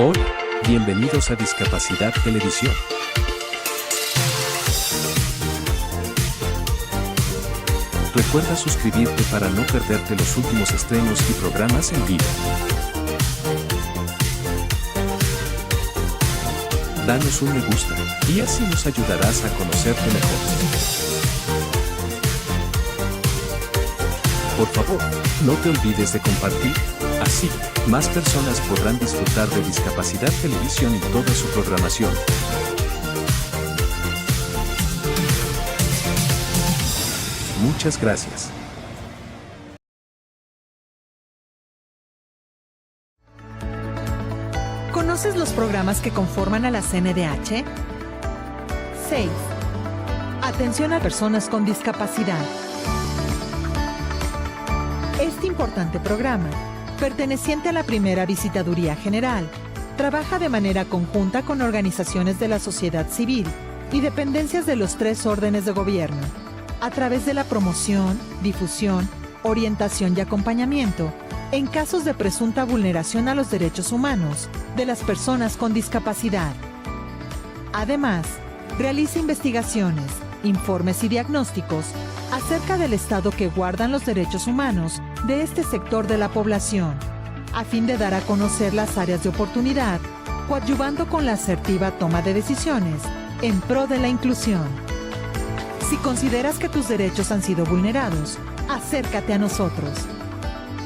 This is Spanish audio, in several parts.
Hola, bienvenidos a Discapacidad Televisión. Recuerda suscribirte para no perderte los últimos estrenos y programas en vivo. Danos un me gusta, y así nos ayudarás a conocerte mejor. Por favor, no te olvides de compartir, así, más personas podrán disfrutar de Discapacidad Televisión y toda su programación. Muchas gracias. ¿Conoces los programas que conforman a la CNDH? 6. Atención a personas con discapacidad. Este importante programa, perteneciente a la primera Visitaduría General, trabaja de manera conjunta con organizaciones de la sociedad civil y dependencias de los 3 órdenes de gobierno, a través de la promoción, difusión, orientación y acompañamiento en casos de presunta vulneración a los derechos humanos de las personas con discapacidad. Además, realiza investigaciones, informes y diagnósticos acerca del estado que guardan los derechos humanos de este sector de la población, a fin de dar a conocer las áreas de oportunidad, coadyuvando con la asertiva toma de decisiones en pro de la inclusión. Si consideras que tus derechos han sido vulnerados, acércate a nosotros.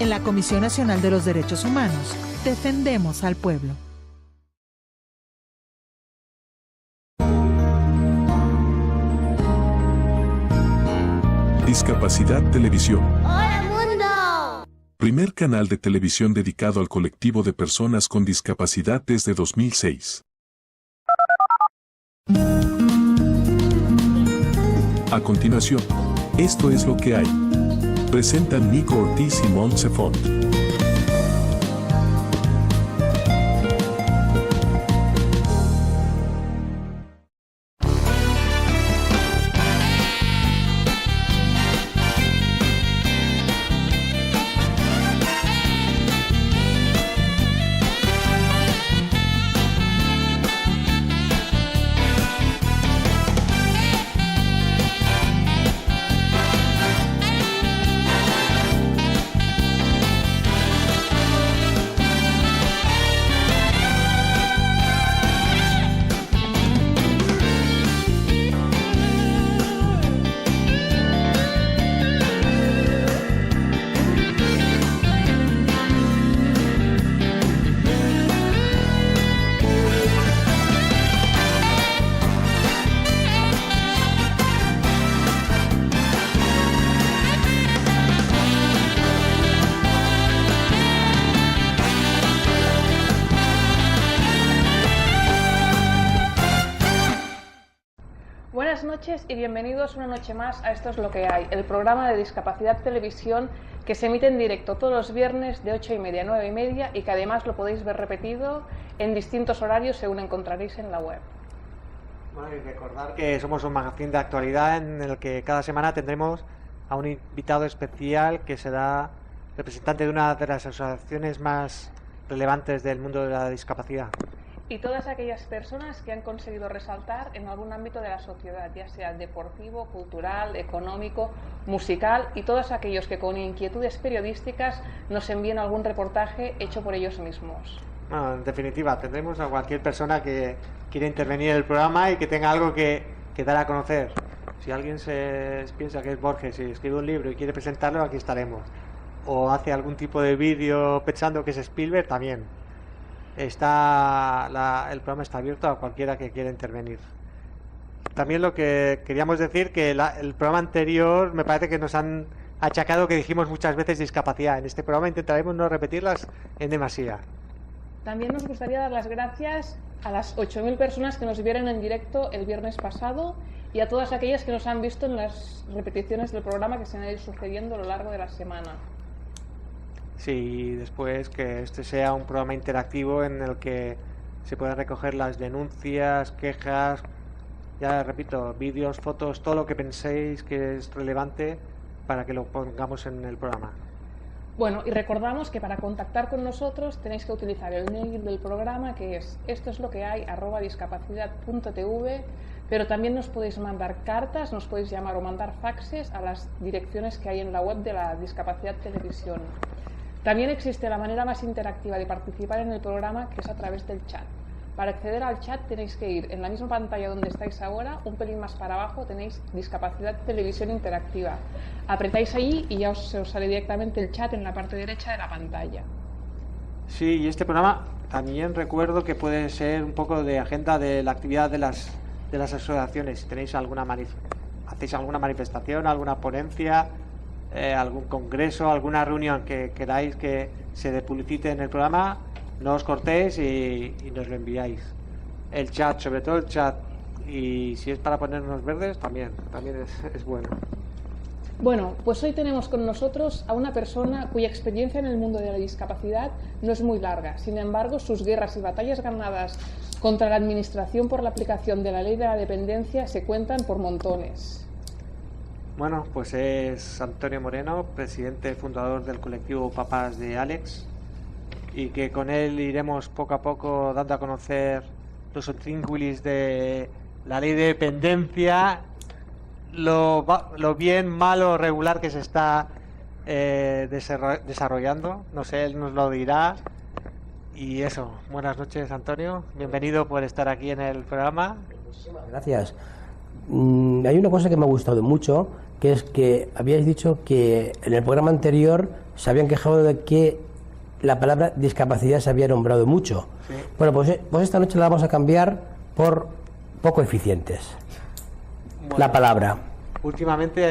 En la Comisión Nacional de los Derechos Humanos, defendemos al pueblo. Discapacidad Televisión. ¡Hola, mundo! Primer canal de televisión dedicado al colectivo de personas con discapacidad desde 2006. A continuación, esto es lo que hay. Presentan Nico Ortiz y Montse Font. Buenas noches y bienvenidos una noche más a Esto es lo que hay, el programa de Discapacidad Televisión que se emite en directo todos los viernes de 8:30 a 9:30 y que además lo podéis ver repetido en distintos horarios según encontraréis en la web. Bueno, y recordar que somos un magazín de actualidad en el que cada semana tendremos a un invitado especial que será representante de una de las asociaciones más relevantes del mundo de la discapacidad. Y todas aquellas personas que han conseguido resaltar en algún ámbito de la sociedad, ya sea deportivo, cultural, económico, musical, y todos aquellos que con inquietudes periodísticas nos envíen algún reportaje hecho por ellos mismos. Bueno, en definitiva, tendremos a cualquier persona que quiera intervenir en el programa y que tenga algo que dar a conocer. Si alguien piensa que es Borges y escribe un libro y quiere presentarlo, aquí estaremos. O hace algún tipo de vídeo pensando que es Spielberg, también. El programa está abierto a cualquiera que quiera intervenir. También lo que queríamos decir, que el programa anterior me parece que nos han achacado que dijimos muchas veces discapacidad. En este programa intentaremos no repetirlas en demasía. También nos gustaría dar las gracias a las 8.000 personas que nos vieron en directo el viernes pasado y a todas aquellas que nos han visto en las repeticiones del programa que se han ido sucediendo a lo largo de la semana. Sí, después que este sea un programa interactivo en el que se puedan recoger las denuncias, quejas, ya repito, vídeos, fotos, todo lo que penséis que es relevante para que lo pongamos en el programa. Bueno, y recordamos que para contactar con nosotros tenéis que utilizar el mail del programa, que es estoesloquehay@discapacidad.tv, pero también nos podéis mandar cartas, nos podéis llamar o mandar faxes a las direcciones que hay en la web de la Discapacidad Televisión. También existe la manera más interactiva de participar en el programa, que es a través del chat. Para acceder al chat tenéis que ir en la misma pantalla donde estáis ahora, un pelín más para abajo tenéis Discapacidad Televisión Interactiva. Apretáis allí y ya os sale directamente el chat en la parte derecha de la pantalla. Sí, y este programa también recuerdo que puede ser un poco de agenda de la actividad de las asociaciones. Si tenéis hacéis alguna manifestación, alguna ponencia, algún congreso, alguna reunión que queráis que se publicite en el programa, no os cortéis y nos lo enviáis. El chat, sobre todo el chat, y si es para ponernos verdes, también es bueno. Bueno, pues hoy tenemos con nosotros a una persona cuya experiencia en el mundo de la discapacidad no es muy larga. Sin embargo, sus guerras y batallas ganadas contra la administración por la aplicación de la ley de la dependencia se cuentan por montones. Bueno, pues es Antonio Moreno, presidente fundador del colectivo Papás de Alex, y que con él iremos poco a poco dando a conocer los intríngulis de la ley de dependencia, lo bien, malo, regular que se está desarrollando. No sé, él nos lo dirá. Y eso, buenas noches, Antonio, bienvenido por estar aquí en el programa. Gracias. Hay una cosa que me ha gustado mucho, que es que habíais dicho que en el programa anterior se habían quejado de que la palabra discapacidad se había nombrado mucho. Sí. Bueno, pues esta noche la vamos a cambiar por poco eficientes. Bueno, la palabra. Últimamente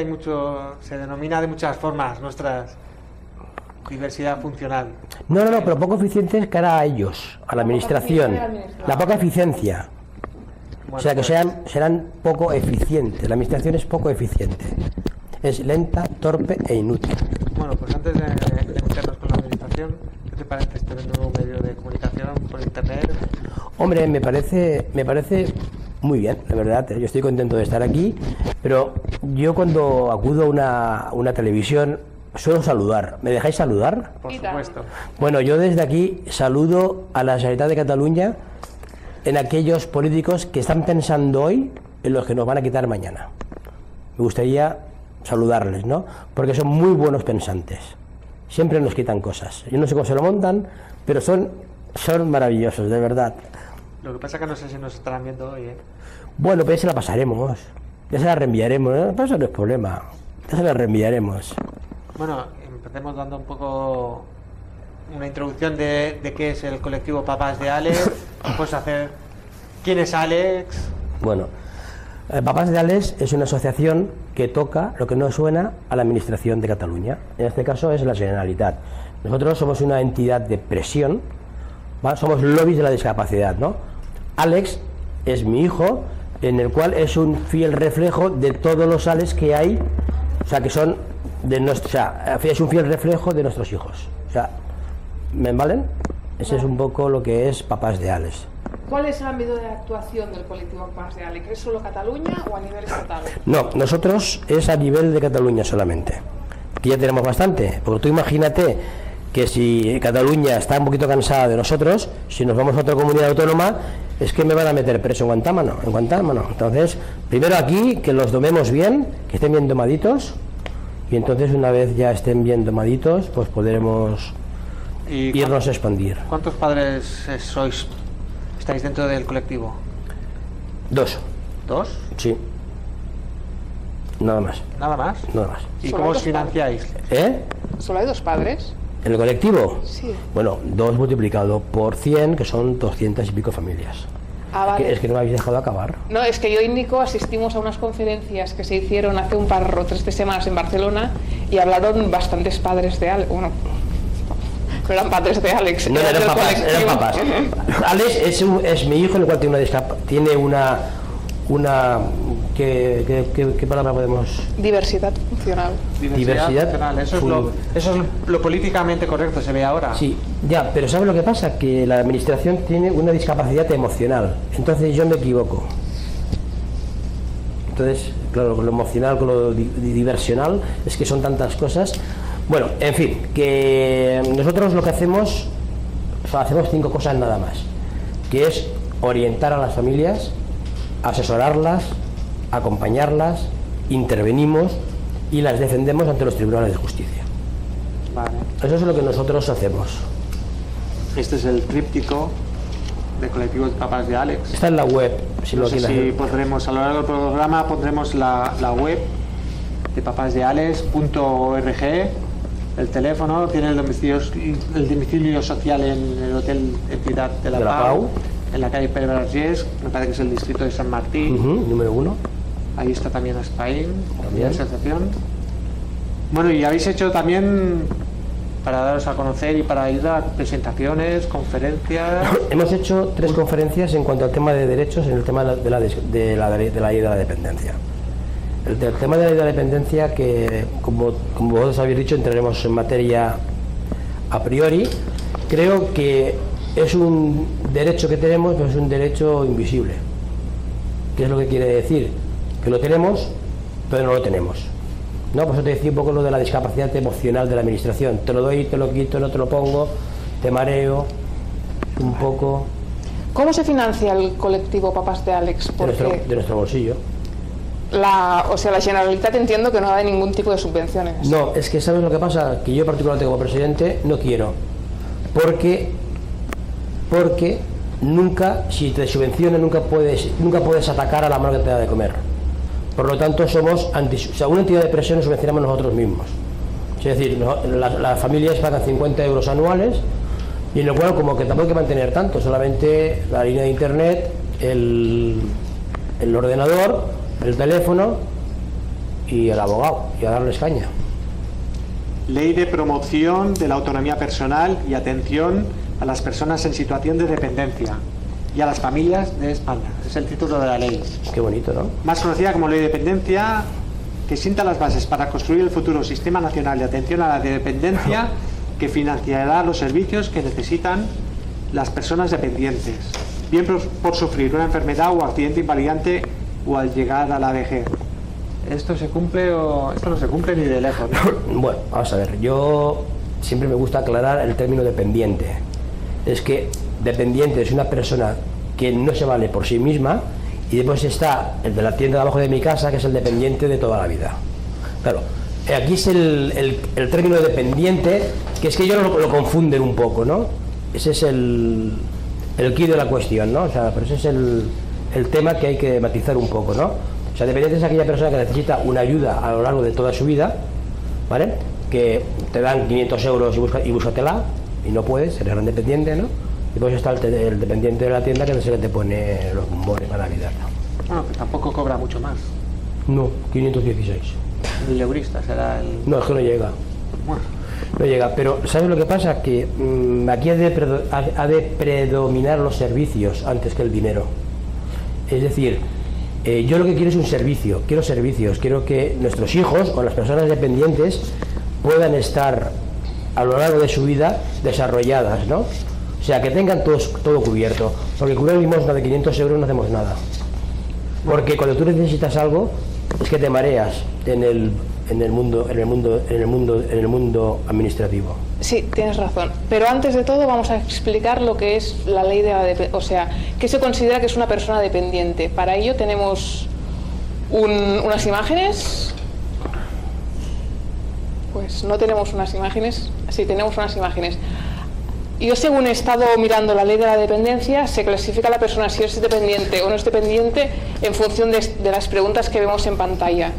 se denomina de muchas formas nuestra diversidad funcional. No, pero poco eficientes cara a ellos, a la administración. La poca eficiencia. Bueno, O sea, que pues, serán poco eficientes. La administración es poco eficiente. Es lenta, torpe e inútil. Bueno, pues antes de meternos con la administración, ¿qué te parece este nuevo medio de comunicación por internet? Hombre, me parece muy bien, la verdad. Yo estoy contento de estar aquí, pero yo cuando acudo a una televisión suelo saludar. ¿Me dejáis saludar? Por supuesto. Bueno, yo desde aquí saludo a la Generalitat de Cataluña en aquellos políticos que están pensando hoy en los que nos van a quitar mañana. Me gustaría saludarles, ¿no? Porque son muy buenos pensantes. Siempre nos quitan cosas. Yo no sé cómo se lo montan, pero son maravillosos, de verdad. Lo que pasa es que no sé si nos estarán viendo hoy, ¿eh? Bueno, pues ya se la pasaremos. Ya se la reenviaremos, ¿no? Pero eso no es problema. Ya se la reenviaremos. Bueno, empecemos dando un poco una introducción de qué es el colectivo Papás de Alex. Pues hacer quién es Alex. Bueno, Papás de Alex es una asociación que toca lo que no suena a la Administración de Cataluña. En este caso es la Generalitat. Nosotros somos una entidad de presión, ¿vale? Somos lobbies de la discapacidad, ¿no? Alex es mi hijo, en el cual es un fiel reflejo de todos los Alex que hay, o sea, que son de nuestro, o sea, es un fiel reflejo de nuestros hijos. O sea, ¿me valen? Ese es un poco lo que es Papás de Alex. ¿Cuál es el ámbito de actuación del colectivo Papás de Alex? ¿Es solo Cataluña o a nivel estatal? No, nosotros es a nivel de Cataluña solamente, que ya tenemos bastante, porque tú imagínate que si Cataluña está un poquito cansada de nosotros, si nos vamos a otra comunidad autónoma, es que me van a meter preso en Guantánamo. Entonces, primero aquí, que los domemos bien, que estén bien domaditos, y entonces una vez ya estén bien domaditos, pues podremos irnos a expandir. ¿Cuántos padres estáis dentro del colectivo? 2. ¿2? Sí. Nada más. ¿Nada más? Nada más. ¿Y Solo cómo hay os dos financiáis? ¿Solo hay 2 padres? ¿En el colectivo? Sí. Bueno, 2 multiplicado por 100, que son 200 y pico familias. Ah, vale. Es que no me habéis dejado acabar. No, es que yo y Nico asistimos a unas conferencias que se hicieron hace un par o 3 de semanas en Barcelona y hablaron bastantes padres de Alex. Bueno, no eran padres de Alex. No, eran papás. Alex es mi hijo, en el cual tiene una ¿qué palabra podemos? Diversidad funcional. Diversidad funcional. Eso es lo políticamente correcto, se ve ahora. Sí, ya, pero ¿sabes lo que pasa? Que la administración tiene una discapacidad emocional. Entonces yo me equivoco. Entonces, claro, con lo emocional, con lo diversional, es que son tantas cosas. Bueno, en fin, que nosotros lo que hacemos, o sea, hacemos 5 cosas nada más, que es orientar a las familias, asesorarlas, acompañarlas, intervenimos y las defendemos ante los tribunales de justicia. Vale. Eso es lo que nosotros hacemos. Este es el tríptico de colectivos Papás de Alex. Está en la web, si No lo sé quieres si ver. pondremos a lo largo del programa, pondremos la web de papasdeales.org, el teléfono, tiene el domicilio social en el Hotel Entidad de la Pau, en la calle Pere Vergés, me parece que es el distrito de San Martín. Número 1. Ahí está también Aspaín, También. la asociación. Bueno, y habéis hecho también, para daros a conocer y para ir a presentaciones, conferencias. Hemos hecho 3 conferencias en cuanto al tema de derechos, en el tema de la ley de la dependencia. El tema de la ley de la dependencia, que como vosotros habéis dicho, entraremos en materia a priori. Creo que es un derecho que tenemos, pero es un derecho invisible. ¿Qué es lo que quiere decir? Que lo tenemos, pero no lo tenemos. ¿No? Por eso te decía un poco lo de la discapacidad emocional de la administración. Te lo doy, te lo quito, no te lo pongo, te mareo, un poco. ¿Cómo se financia el colectivo Papás de Alex? De nuestro bolsillo. La Generalitat entiendo que no da ningún tipo de subvenciones. No, es que ¿sabes lo que pasa? Que yo particularmente como presidente no quiero. Porque nunca, si te subvenciona, nunca puedes atacar a la mano que te da de comer. Por lo tanto, somos una entidad de presión nos subvencionamos nosotros mismos. Es decir, las familias pagan 50 euros anuales, y en lo cual como que tampoco hay que mantener tanto, solamente la línea de internet, el ordenador, el teléfono y el abogado, y a darles caña. Ley de promoción de la autonomía personal y atención a las personas en situación de dependencia y a las familias de España. Ese es el título de la ley. Qué bonito, ¿no? Más conocida como Ley de Dependencia, que sienta las bases para construir el futuro Sistema Nacional de Atención a la Dependencia que financiará los servicios que necesitan las personas dependientes, bien por sufrir una enfermedad o accidente invalidante o al llegar a la vejez. ¿Esto se cumple o esto no se cumple ni de lejos? Bueno, vamos a ver, yo siempre me gusta aclarar el término dependiente. Es que dependiente es una persona que no se vale por sí misma, y después está el de la tienda de abajo de mi casa, que es el dependiente de toda la vida. Claro, aquí es el término dependiente, que es que ellos lo confunden un poco, ¿no? Ese es el quid de la cuestión, ¿no? O sea, pero ese es el tema que hay que matizar un poco, ¿no? O sea, dependiente es aquella persona que necesita una ayuda a lo largo de toda su vida, ¿vale? Que te dan 500 euros y búscatela, y no puedes, eres gran dependiente, ¿no? Y después está el dependiente de la tienda, que no sé qué te pone los bombones para Navidad. Bueno, que tampoco cobra mucho más. No, 516. El eurista será el... No, es que no llega. Bueno, No llega, pero ¿sabes lo que pasa? Que aquí ha de predominar los servicios antes que el dinero. Es decir, yo lo que quiero es un servicio, quiero servicios, quiero que nuestros hijos o las personas dependientes puedan estar a lo largo de su vida desarrolladas, ¿no? O sea, que tengan todo cubierto, porque cubrir limosna de 500 euros no hacemos nada. Porque cuando tú necesitas algo, es que te mareas en el mundo administrativo. Sí, tienes razón. Pero antes de todo vamos a explicar lo que es la ley de la dependencia, o sea, qué se considera que es una persona dependiente. Para ello tenemos unas imágenes. Pues no tenemos unas imágenes. Sí, tenemos unas imágenes. Yo, según he estado mirando la ley de la dependencia, se clasifica a la persona si es dependiente o no es dependiente en función de las preguntas que vemos en pantalla.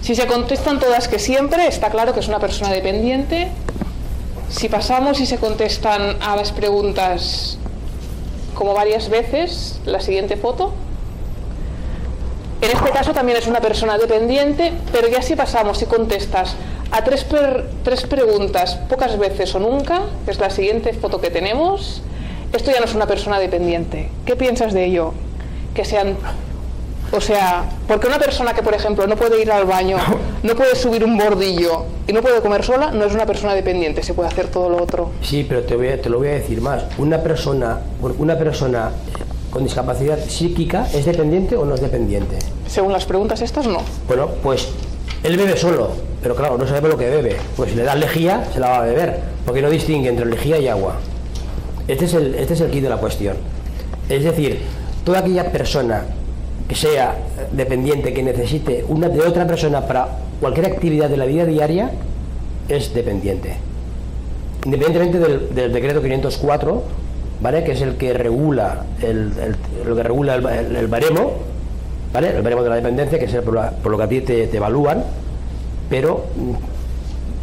Si se contestan todas que siempre, está claro que es una persona dependiente. Si pasamos y se contestan a las preguntas como varias veces, la siguiente foto. En este caso también es una persona dependiente, pero ya si pasamos y contestas a tres preguntas pocas veces o nunca, que es la siguiente foto que tenemos, esto ya no es una persona dependiente. ¿Qué piensas de ello? Que sean... O sea, porque una persona que, por ejemplo, no puede ir al baño, no puede subir un bordillo y no puede comer sola, no es una persona dependiente, se puede hacer todo lo otro. Sí, pero te lo voy a decir más. ¿Una persona con discapacidad psíquica es dependiente o no es dependiente? Según las preguntas estas, no. Bueno, pues Él bebe solo, pero claro, no sabemos lo que bebe. Pues si le das lejía, se la va a beber, porque no distingue entre lejía y agua. Este es el quid de la cuestión. Es decir, toda aquella persona que sea dependiente, que necesite de otra persona para cualquier actividad de la vida diaria, es dependiente. Independientemente del decreto 504, ¿vale? Que es el que regula el baremo, ¿vale? El baremo de la dependencia, que es por lo que a ti te evalúan, pero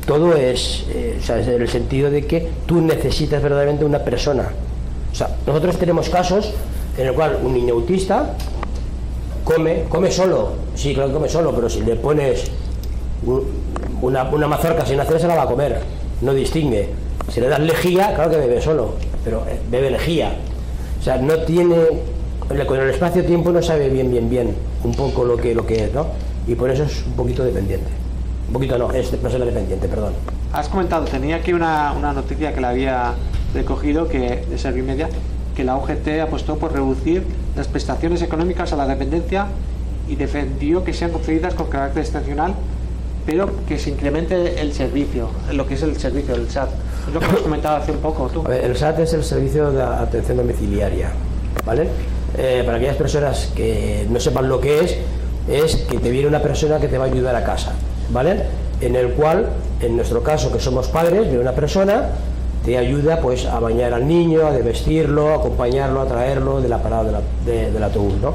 todo es en el sentido de que tú necesitas verdaderamente una persona. O sea, nosotros tenemos casos en el cual un niño autista come solo, sí, claro que come solo, pero si le pones una mazorca sin hacer, se la va a comer, no distingue. Si le das lejía, claro que bebe solo, pero bebe lejía. O sea, no tiene, con el espacio-tiempo no sabe bien un poco lo que es, ¿no? Y por eso es un poquito dependiente. Un poquito no, es persona dependiente, perdón. Has comentado, tenía aquí una noticia que la había recogido de Servimedia, que la UGT apostó por reducir las prestaciones económicas a la dependencia y defendió que sean concedidas con carácter excepcional, pero que se incremente el servicio, lo que es el servicio del SAT. Es lo que has comentado hace un poco tú. A ver, el SAT es el servicio de atención domiciliaria, ¿vale? Para aquellas personas que no sepan lo que es que te viene una persona que te va a ayudar a casa, ¿vale? En el cual, en nuestro caso, que somos padres, viene una persona, te ayuda pues a bañar al niño, a vestirlo, a acompañarlo, a traerlo de la parada del autobús, ¿no?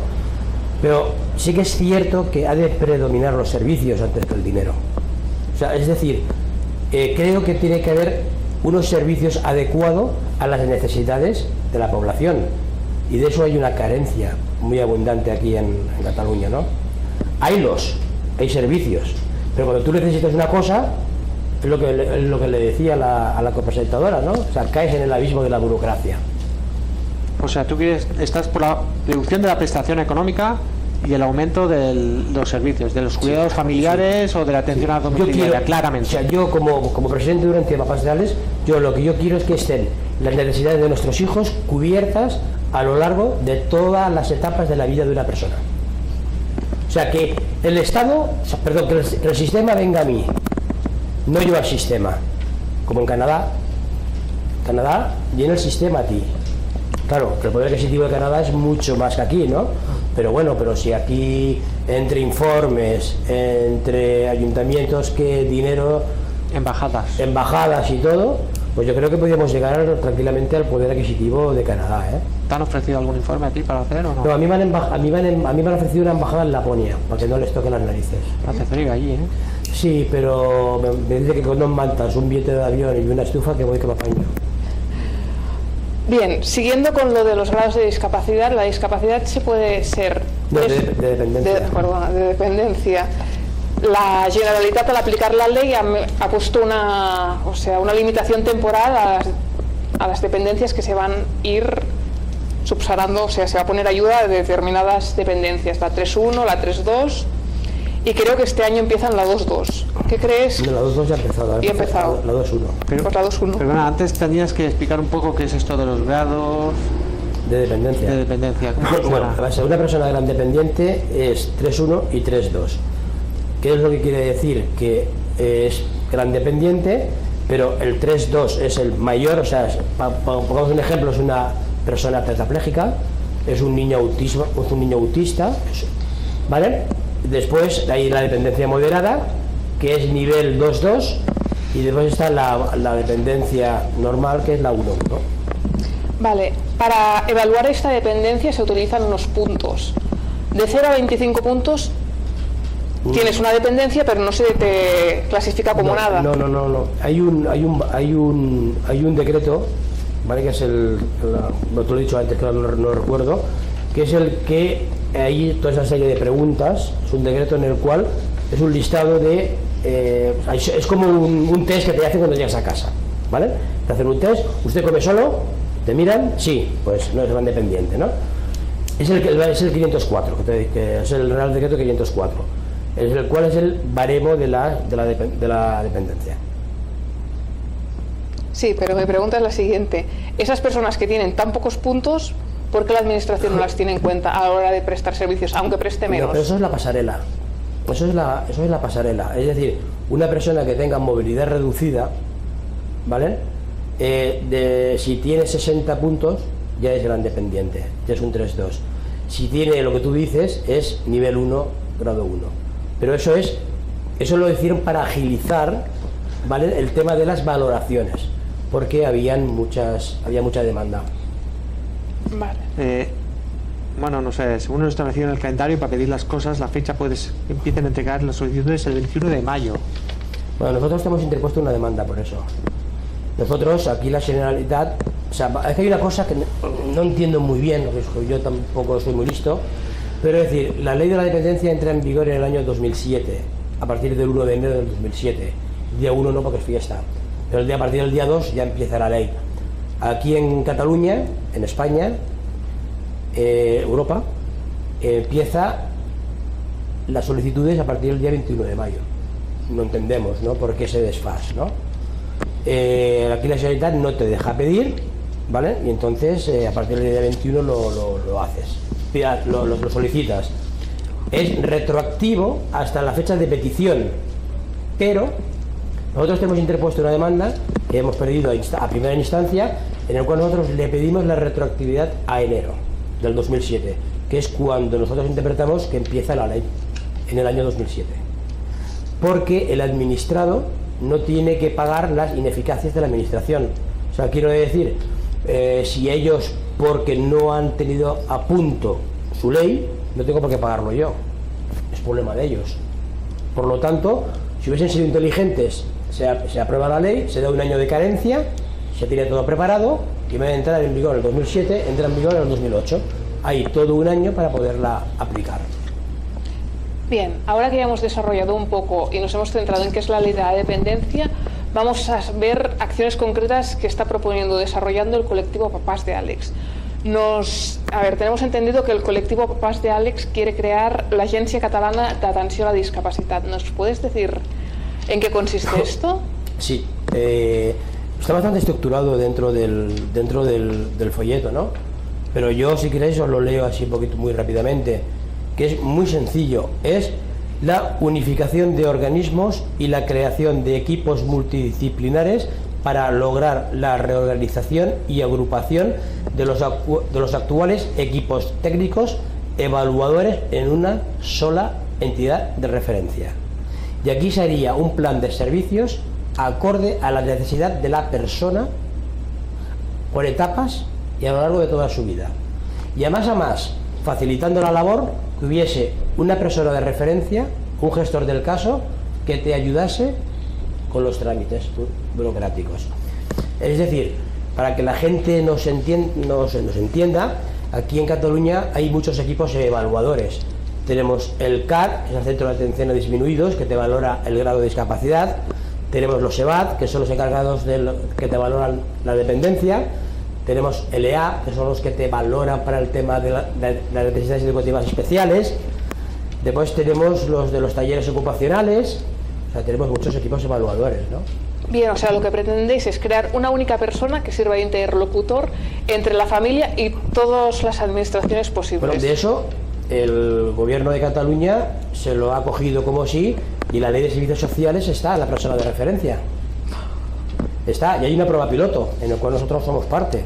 Pero sí que es cierto que ha de predominar los servicios antes que el dinero. O sea, es decir, creo que tiene que haber unos servicios adecuados a las necesidades de la población. Y de eso hay una carencia muy abundante aquí en Cataluña, ¿no? Hay servicios, pero cuando tú necesitas una cosa, es lo que le decía a la copresentadora, ¿no? O sea, caes en el abismo de la burocracia. O sea, tú estás por la reducción de la prestación económica y el aumento de los servicios, de los cuidados familiares o de la atención a domiciliaria, claramente. O sea, yo como presidente durante Papas Reales, lo que yo quiero es que estén las necesidades de nuestros hijos cubiertas a lo largo de todas las etapas de la vida de una persona. O sea, que el Estado, que el sistema venga a mí, no yo al sistema, como en Canadá. Canadá viene el sistema a ti. Claro, que el poder adquisitivo de Canadá es mucho más que aquí, ¿no? Pero bueno, si aquí entre informes, entre ayuntamientos, que dinero, embajadas y todo, pues yo creo que podríamos llegar tranquilamente al poder adquisitivo de Canadá, ¿eh? ¿Te han ofrecido algún informe a ti para hacer o no? No, a mí me han ofrecido una embajada en Laponia, para que no les toquen las narices. Hace frío allí, ¿eh? Sí, pero me dice que con 2 mantas, un billete de avión y una estufa, que voy que me apaño. Bien, siguiendo con lo de los grados de discapacidad, la discapacidad se puede ser de dependencia. De dependencia. La Generalitat, al aplicar la ley, ha puesto una limitación temporal a las dependencias que se van a ir subsanando, o sea, se va a poner ayuda de determinadas dependencias, la 3.1, la 3.2, y creo que este año empiezan la 2.2. ¿Qué crees? No, la 2.2 ya ha empezado. Ya ha empezado. La 2.1. Pues la 2.1. Perdona, antes tenías que explicar un poco qué es esto de los grados de dependencia. Bueno, una persona gran dependiente es 3.1 y 3.2. ¿Qué es lo que quiere decir? Que es gran dependiente, pero el 3.2 es el mayor, o sea, pongamos un ejemplo, es una persona tetrapléjica, es un niño autista, ¿vale? Después hay la dependencia moderada, que es nivel 2.2, y después está la dependencia normal, que es la 1, ¿no? Vale, para evaluar esta dependencia se utilizan unos puntos. De 0 a 25 puntos tienes una dependencia, pero no se te clasifica como nada. No. Hay un decreto, ¿vale? Que es no te lo he dicho antes, que no recuerdo, que es el que hay toda esa serie de preguntas. Es un decreto en el cual es un listado de es como un test que te hacen cuando llegas a casa, ¿vale? Te hacen un test, usted come solo, te miran, sí, pues no es gran dependiente, ¿no? Es el 504, que es el Real Decreto 504, es el cual es el baremo de la dependencia. Sí, pero mi pregunta es la siguiente: esas personas que tienen tan pocos puntos, ¿por qué la administración no las tiene en cuenta a la hora de prestar servicios, aunque preste menos? No, pero eso es la pasarela. Eso es la pasarela. Es decir, una persona que tenga movilidad reducida, ¿vale? Si tiene 60 puntos, ya es gran dependiente, ya es un 3-2. Si tiene lo que tú dices, es nivel 1, grado 1. Pero eso lo hicieron para agilizar, ¿vale?, el tema de las valoraciones, porque había mucha demanda. Vale. Bueno, no sé, según lo establecido en el calendario, para pedir las cosas, la fecha empiecen a entregar las solicitudes el 21 de mayo. Bueno, nosotros hemos interpuesto una demanda por eso. Nosotros, aquí la Generalitat, o sea, es que hay una cosa que no entiendo muy bien, porque yo tampoco soy muy listo, pero es decir, la ley de la dependencia entra en vigor en el año 2007, a partir del 1 de enero del 2007. Día 1 no, porque es fiesta, pero a partir del día 2 ya empieza la ley. Aquí en Cataluña, en España, Europa, empieza las solicitudes a partir del día 21 de mayo. No entendemos, ¿no?, por qué ese desfase, ¿no? Aquí la Generalitat no te deja pedir, ¿vale? Y entonces a partir del día 21 lo haces, lo solicitas. Es retroactivo hasta la fecha de petición, pero nosotros hemos interpuesto una demanda que hemos perdido a primera instancia, en el cual nosotros le pedimos la retroactividad a enero del 2007, que es cuando nosotros interpretamos que empieza la ley, en el año 2007, porque el administrado no tiene que pagar las ineficacias de la administración. O sea, quiero decir, si ellos, porque no han tenido a punto su ley, no tengo por qué pagarlo yo, es problema de ellos. Por lo tanto, si hubiesen sido inteligentes, se aprueba la ley, se da un año de carencia, se tiene todo preparado, y en vez de entrar en vigor en el 2007, entra en vigor en el 2008. Hay todo un año para poderla aplicar. Bien, ahora que ya hemos desarrollado un poco y nos hemos centrado en qué es la ley de la dependencia, vamos a ver acciones concretas que está desarrollando el colectivo Papás de Àlex. Tenemos entendido que el colectivo Papás de Àlex quiere crear la Agència Catalana de Atenció a la Discapacitat. ¿Nos puedes decir en qué consiste esto? Sí, está bastante estructurado dentro del folleto, ¿no? Pero yo, si queréis, os lo leo así un poquito muy rápidamente, que es muy sencillo. Es la unificación de organismos y la creación de equipos multidisciplinares para lograr la reorganización y agrupación de los actuales equipos técnicos evaluadores en una sola entidad de referencia. Y aquí sería un plan de servicios acorde a la necesidad de la persona por etapas y a lo largo de toda su vida. Y a más, facilitando la labor, que hubiese una persona de referencia, un gestor del caso, que te ayudase con los trámites burocráticos. Es decir, para que la gente nos entienda, aquí en Cataluña hay muchos equipos evaluadores. Tenemos el CAR, que es el Centro de Atención a Disminuidos, que te valora el grado de discapacidad. Tenemos los EVAD, que son los encargados que te valoran la dependencia. Tenemos el EA, que son los que te valoran para el tema de las necesidades educativas especiales. Después tenemos los de los talleres ocupacionales. O sea, tenemos muchos equipos evaluadores, ¿no? Bien, o sea, lo que pretendéis es crear una única persona que sirva de interlocutor entre la familia y todas las administraciones posibles. Bueno, de eso el gobierno de Cataluña se lo ha cogido como sí, y la ley de servicios sociales está en la persona de referencia. Está, y hay una prueba piloto en el cual nosotros somos parte,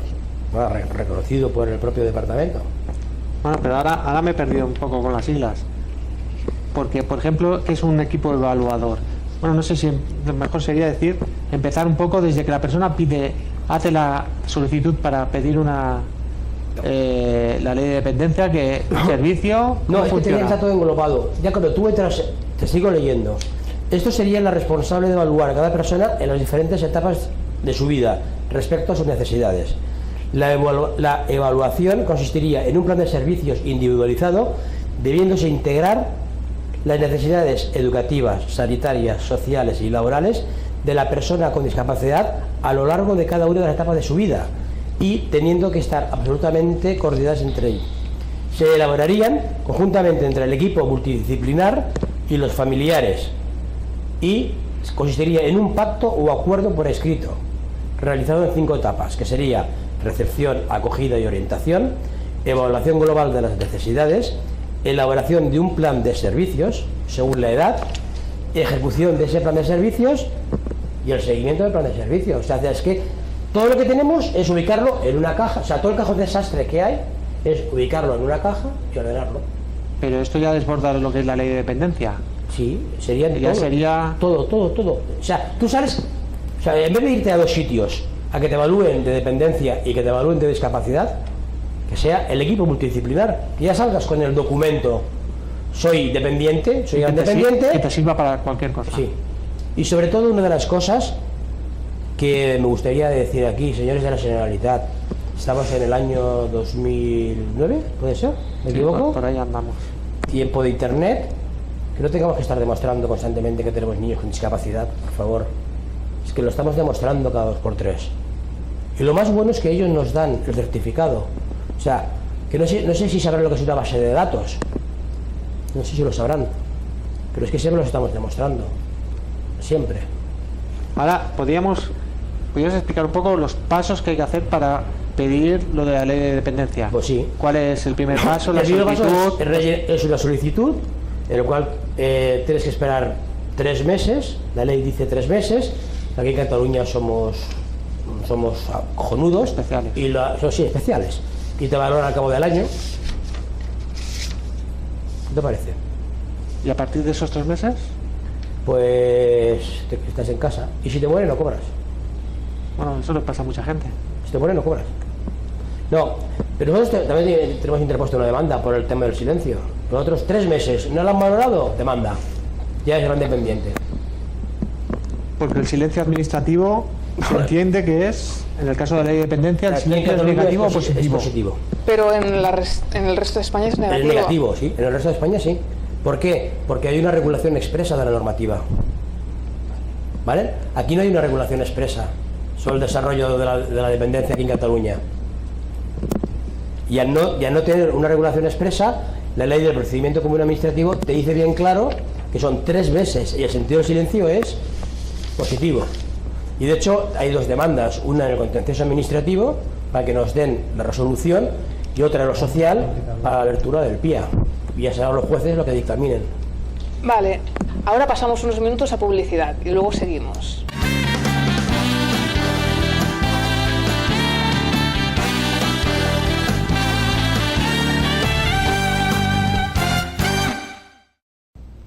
bueno, reconocido por el propio departamento. Bueno, pero ahora me he perdido un poco con las siglas. Porque, por ejemplo, ¿qué es un equipo evaluador? Bueno, no sé si lo mejor sería decir, empezar un poco desde que la persona hace la solicitud para pedir la ley de dependencia, que servicio. No, es que está todo englobado. Ya cuando tú entras, te sigo leyendo. Esto sería la responsable de evaluar a cada persona en las diferentes etapas de su vida respecto a sus necesidades. La evaluación consistiría en un plan de servicios individualizado, debiéndose integrar las necesidades educativas, sanitarias, sociales y laborales de la persona con discapacidad a lo largo de cada una de las etapas de su vida, y teniendo que estar absolutamente coordinadas entre ellos. Se elaborarían conjuntamente entre el equipo multidisciplinar y los familiares, y consistiría en un pacto o acuerdo por escrito, realizado en 5 etapas, que sería recepción, acogida y orientación, evaluación global de las necesidades, elaboración de un plan de servicios, según la edad, ejecución de ese plan de servicios y el seguimiento del plan de servicios. O sea, es que todo lo que tenemos es ubicarlo en una caja. O sea, todo el cajón de desastre que hay es ubicarlo en una caja y ordenarlo. Pero esto ya desborda lo que es la ley de dependencia. Sí, sería Ya sería... todo. O sea, tú sales, o sea, en vez de irte a 2 sitios a que te evalúen de dependencia y que te evalúen de discapacidad, que sea el equipo multidisciplinar, que ya salgas con el documento, soy dependiente, soy independiente, que te sirva para cualquier cosa. Sí. Y sobre todo, una de las cosas que me gustaría decir aquí, señores de la Generalitat, estamos en el año 2009, ¿puede ser? ¿Me equivoco? Por ahí andamos. Tiempo de internet, que no tengamos que estar demostrando constantemente que tenemos niños con discapacidad, por favor. Es que lo estamos demostrando cada 2x3. Y lo más bueno es que ellos nos dan el certificado. O sea, que no sé si sabrán lo que es una base de datos. No sé si lo sabrán. Pero es que siempre lo estamos demostrando. Siempre. Ahora, ¿podrías explicar un poco los pasos que hay que hacer para pedir lo de la ley de dependencia? Pues sí. ¿Cuál es el primer paso? La El primer solicitud. paso es una solicitud en el cual tienes que esperar 3 meses. La ley dice 3 meses. Aquí en Cataluña somos cojonudos. Especiales. Sí, especiales. Y te valoran al cabo del año. ¿Qué te parece? ¿Y a partir de esos 3 meses? Pues estás en casa. Y si te mueres, no cobras. Bueno, eso le pasa a mucha gente. Si te mueres, no cobras. No, pero nosotros también tenemos interpuesto una demanda por el tema del silencio. Nosotros 3 meses no lo han valorado, demanda. Ya es gran dependiente. Porque el silencio administrativo se entiende que es, en el caso de la ley de dependencia, el silencio es negativo o positivo. Es positivo. Pero en el resto de España es negativo. Es negativo, sí. En el resto de España sí. ¿Por qué? Porque hay una regulación expresa de la normativa. ¿Vale? Aquí no hay una regulación expresa sobre el desarrollo de la dependencia aquí en Cataluña. Y al no tener una regulación expresa, la ley del procedimiento común administrativo te dice bien claro que son 3 meses y el sentido del silencio es positivo. Y de hecho hay 2 demandas, una en el contencioso administrativo para que nos den la resolución y otra en lo social para la abertura del PIA. Y ya serán los jueces lo que dictaminen. Vale, ahora pasamos unos minutos a publicidad y luego seguimos.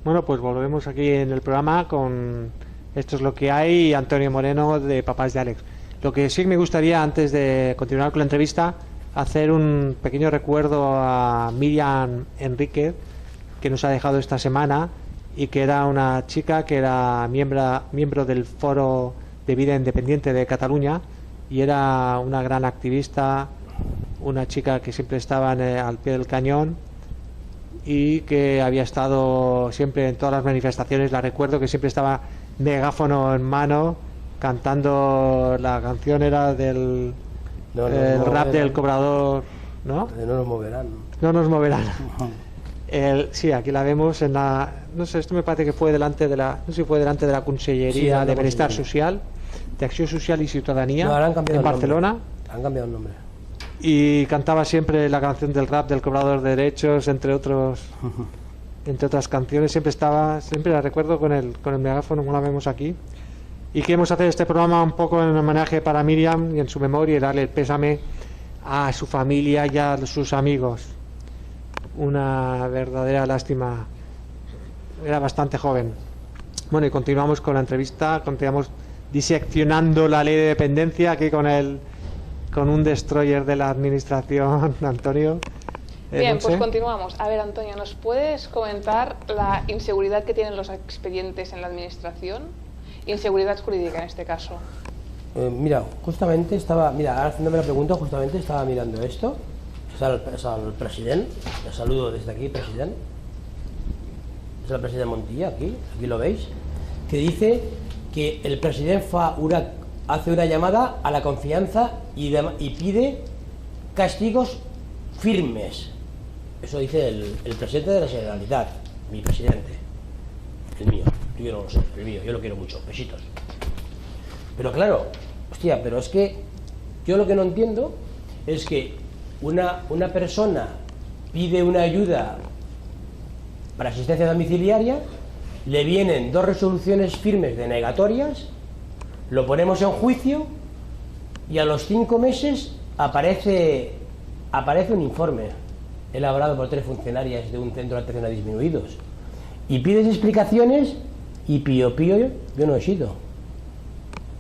Bueno, pues volvemos aquí en el programa con Esto es lo que hay, Antonio Moreno de Papás de Alex. Lo que sí me gustaría, antes de continuar con la entrevista, hacer un pequeño recuerdo a Miriam Enríquez, que nos ha dejado esta semana, y que era una chica que era miembro del Foro de Vida Independiente de Cataluña, y era una gran activista, una chica que siempre estaba al pie del cañón y que había estado siempre en todas las manifestaciones. La recuerdo que siempre estaba megáfono en mano cantando, la canción era del rap del cobrador, ¿no? No nos moverán. No nos moverán. Sí, aquí la vemos en la, no sé, esto me parece que fue delante de la, no sé si fue delante de la Consellería de Bienestar Social, de Acción Social y Ciudadanía, en Barcelona. Han cambiado el nombre. Y cantaba siempre la canción del rap del cobrador de derechos, entre otras canciones. Siempre la recuerdo con el megáfono, como la vemos aquí. Y queremos hacer este programa un poco en homenaje para Miriam y en su memoria, y darle el pésame a su familia y a sus amigos. Una verdadera lástima. Era bastante joven. Bueno, y continuamos con la entrevista, continuamos diseccionando la ley de dependencia aquí con un destroyer de la administración, Antonio. Bien, pues continuamos. A ver, Antonio, ¿nos puedes comentar la inseguridad que tienen los expedientes en la administración? Inseguridad jurídica en este caso. Mira, justamente ahora haciéndome la pregunta, justamente estaba mirando esto. Es el presidente, le saludo desde aquí, presidente. Es el presidente Montilla, aquí lo veis, que dice que el presidente hace una llamada a la confianza y pide castigos firmes. Eso dice el presidente de la Generalitat, mi presidente, el mío. Yo no lo sé, el mío, yo lo quiero mucho, besitos. Pero claro, hostia, pero es que yo lo que no entiendo es que una persona pide una ayuda para asistencia domiciliaria, le vienen 2 resoluciones firmes denegatorias, lo ponemos en juicio y a los 5 meses aparece un informe elaborado por 3 funcionarias de un centro de atención a disminuidos y pides explicaciones y pío yo no he sido.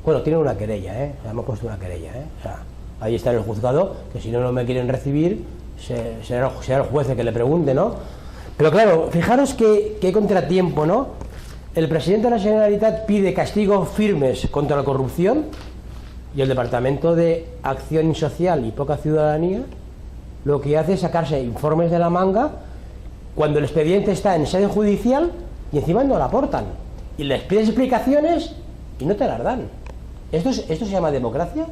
Bueno, tienen una querella, o sea, hemos puesto una querella, o sea, ahí está en el juzgado, que si no me quieren recibir será el juez el que le pregunte, ¿no? Pero claro, fijaros qué contratiempo, ¿no? El presidente de la Generalitat pide castigos firmes contra la corrupción y el Departamento de Acción Social y Poca Ciudadanía lo que hace es sacarse informes de la manga cuando el expediente está en sede judicial y encima no la aportan. Y les pides explicaciones y no te las dan. ¿Esto se llama democracia?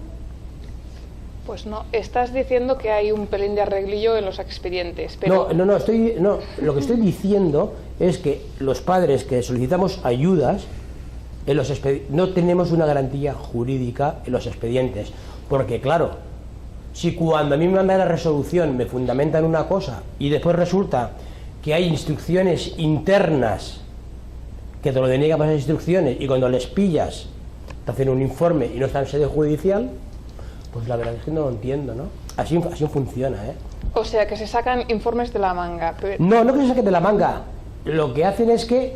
Pues no, estás diciendo que hay un pelín de arreglillo en los expedientes, pero... No, lo que estoy diciendo es que los padres que solicitamos ayudas, no tenemos una garantía jurídica en los expedientes, porque claro, si cuando a mí me mandan la resolución me fundamentan una cosa y después resulta que hay instrucciones internas que te lo deniegan para esas instrucciones y cuando les pillas te hacen un informe y no está en sede judicial, pues la verdad es que no lo entiendo, ¿no? Así funciona, ¿eh? O sea, que se sacan informes de la manga. Pero... No que se saquen de la manga. Lo que hacen es que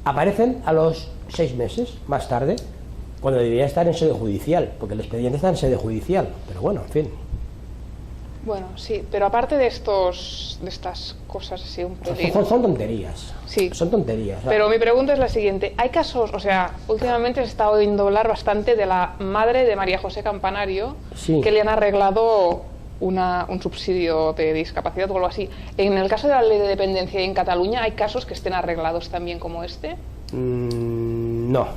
aparecen a los 6 meses, más tarde, cuando debería estar en sede judicial, porque el expediente está en sede judicial. Pero bueno, en fin. Bueno, sí, pero aparte de estas cosas así un pelín... Son tonterías. Sí. Son tonterías. Pero mi pregunta es la siguiente. Hay casos, o sea, últimamente se está oyendo hablar bastante de la madre de María José Campanario, sí, que le han arreglado un subsidio de discapacidad o algo así. En el caso de la ley de dependencia en Cataluña, ¿hay casos que estén arreglados también como este? No.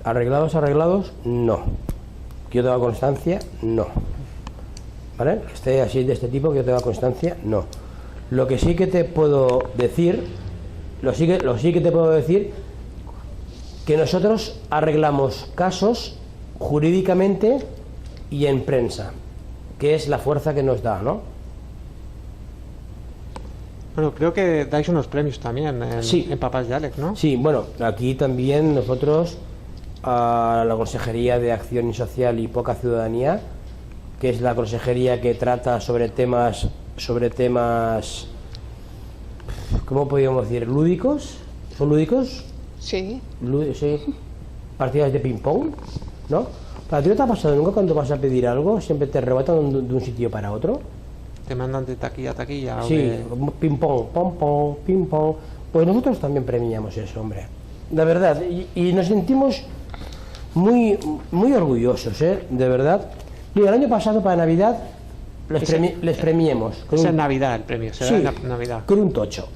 Arreglados, no. Que yo tenga constancia, no. ¿Vale? Que esté así de este tipo, que yo tenga constancia, no. Lo que sí que te puedo decir, que nosotros arreglamos casos jurídicamente y en prensa, que es la fuerza que nos da, ¿no? Bueno, creo que dais unos premios también en Papás de Àlex, ¿no? Sí, bueno, aquí también nosotros, a la Consejería de Acción Social y Poca Ciudadanía, que es la consejería que trata sobre temas, ¿cómo podríamos decir? ¿Lúdicos? ¿Son lúdicos? Sí. Sí. Partidas de ping-pong, ¿no? ¿Para ti no te ha pasado nunca cuando vas a pedir algo? Siempre te rebatan de un sitio para otro. Te mandan de taquilla a taquilla. Sí, ping-pong, pom-pom, ping-pong. Pues nosotros también premiamos eso, hombre. De verdad. Y nos sentimos muy, muy orgullosos, de verdad. Mira, el año pasado para Navidad les premiamos. Es en Navidad el premio, será en Navidad. Con un tocho.